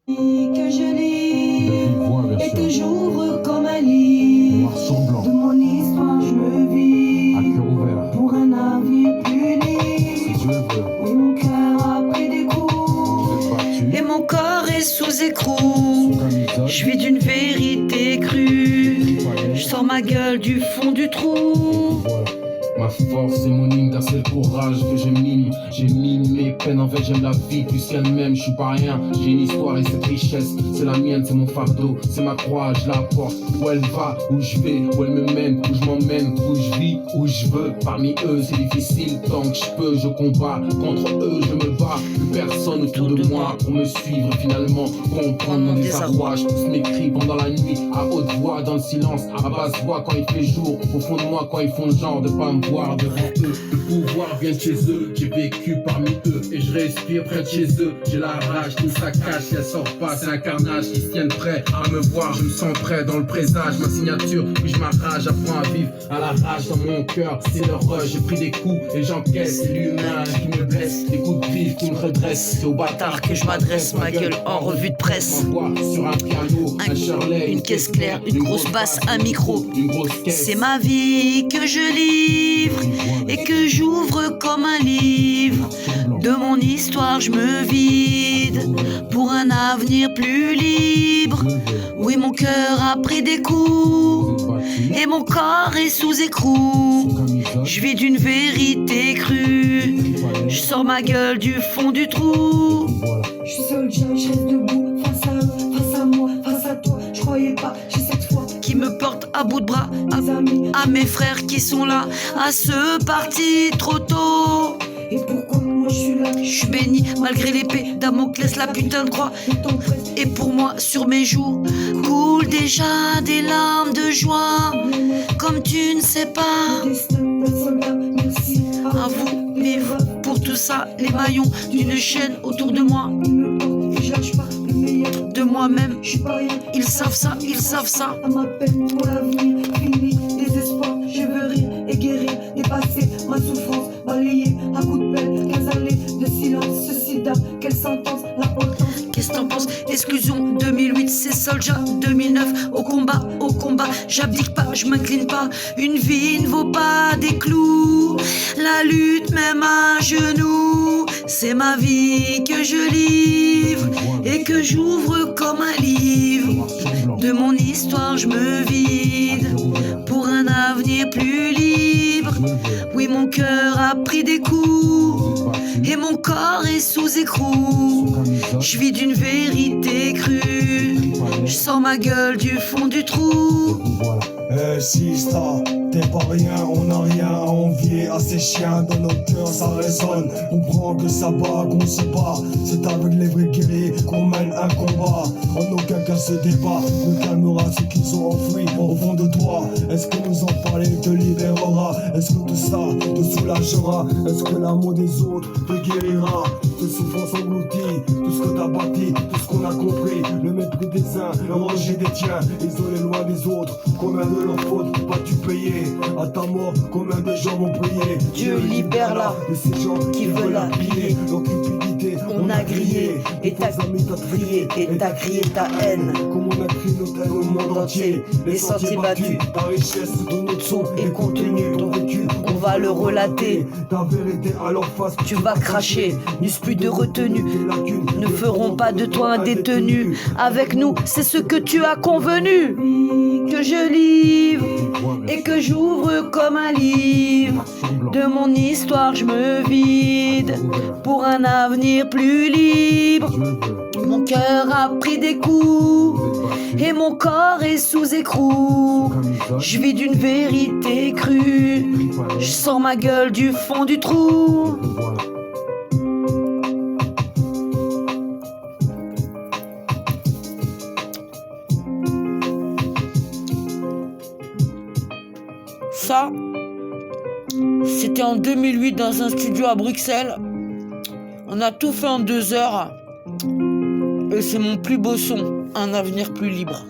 Que je lis voix, bien et sûr. que j'ouvre comme un livre. Noir sur blanc, De mon histoire je me à vis cœur ouvert, pour un avenir plus si libre. Dieu le veut. Oui, mon cœur a pris des coups Vous êtes battu, et mon corps est sous écrou. sous camisole, Je vis d'une vérité crue. tripaillé, Je sors ma gueule du fond du et trou. voilà. Ma force c'est mon hymne, car c'est le courage que je mine. J'ai mis mes peines, en fait j'aime la vie plus qu'elle-même. Je suis pas rien, j'ai une histoire et cette richesse, c'est la mienne, c'est mon fardeau, c'est ma croix, je la porte. Où elle va, où je vais, où elle me mène, où je m'emmène, où je vis, où je veux. Parmi eux c'est difficile, tant que je peux je combats. Contre eux je me bats, plus personne autour de moi pour me suivre finalement. Comprendre mon désarroi, je pousse mes cris pendant la nuit, à haute voix, dans le silence, à basse voix quand il fait jour. Au fond de moi quand ils font le genre de pas me voir devant eux. Le pouvoir vient de chez eux, j'ai vécu parmi eux et je respire près de chez eux. J'ai la rage, tout ça cache, si elle sort pas, c'est un carnage. Ils se tiennent prêts à me voir, je me sens prêt dans le présage. Ma signature, puis je m'arrache, j'apprends à vivre à la rage dans mon cœur. C'est le rush, j'ai pris des coups et j'encaisse. C'est l'humain qui me blesse, des coups de griffe qui me redressent. C'est au bâtard que je m'adresse, ma gueule en revue de presse. Ma voix sur un piano, un Shirley, Une caisse claire, une grosse basse, un micro. une grosse caisse. C'est ma vie que je livre et que j'ouvre comme un livre. De mon histoire je me vide pour un avenir plus libre. Oui, mon cœur a pris des coups et mon corps est sous écrou. Je vis d'une vérité crue, je sors ma gueule du fond du trou. Je suis seul, je reste debout face à eux, face à moi, face à toi. Je croyais pas, j'ai cette foi qui me porte à bout de bras. À mes amis, à mes frères qui sont là, à ceux partis trop tôt. Et pourquoi moi je suis là? Je suis béni malgré l'épée Damoclès, la putain de croix. Et pour moi sur mes joues coulent déjà des larmes de joie. Comme tu ne sais pas. Merci à vous, mes vœux, pour tout ça, les maillons d'une chaîne autour de moi. Ils me portent et je lâche pas le meilleur de moi-même. Je suis pas rien, ils savent ça, ils savent ça. À ma peine pour l'avenir, fini, désespoir. Je veux rire et guérir, dépasser ma souffrance, balayer à coups de pelle. 15 années de silence, ce sida, quelle sentence, l'importance. Qu'est-ce que t'en penses? Exclusion 2008, c'est Soldier 2009. Au combat, j'abdique pas, je m'incline pas. Une vie ne vaut pas des clous. La lutte même à genoux, c'est ma vie que je livre et que j'ouvre comme un livre. De mon histoire je me vide pour un avenir plus libre. Oui, mon cœur a pris des coups et mon corps est sous écrou. Je vis d'une vérité crue, je sors ma gueule du fond du trou. Sista, t'es pas rien, on n'a rien à envier à ces chiens. Dans nos cœurs ça résonne, on prend que ça bat, qu'on se bat. C'est avec les vrais guerriers qu'on mène un combat. En aucun cas ce débat, on calmera ceux qui sont enfouis au fond de toi. Est-ce que nous en parler te libérera? Est-ce que tout ça te soulagera? Est-ce que l'amour des autres te guérira? Tes souffrances englouties, tout ce que t'as bâti, tout ce qu'on a compris. Le mépris des uns, le rejet des tiens, isolé loin des autres. Combien de leurs fautes vas-tu payer? À ta mort, combien de gens vont prier? Dieu libère-la de ces gens qui veulent la piller. Leur cupidité, On a grillé et t'as amis t'as crié et t'as crié ta haine. comme on a crié notre haine au monde entier. Les sentiers battus, ta richesse de notre son est contenue. ton vécu, On va le relater. ta vérité à leur face. Tu vas cracher, n'eus plus de retenue. Ne feront pas de toi un détenu. Avec nous, c'est ce que tu as convenu. Que je livre et que j'ouvre comme un livre. De mon histoire je me vide pour un avenir plus libre. Mon cœur a pris des coups et mon corps est sous écrou. Je vis d'une vérité crue, je sors ma gueule du fond du trou. Ça, c'était en 2008 dans un studio à Bruxelles. On a tout fait en 2 heures. Et c'est mon plus beau son, un avenir plus libre.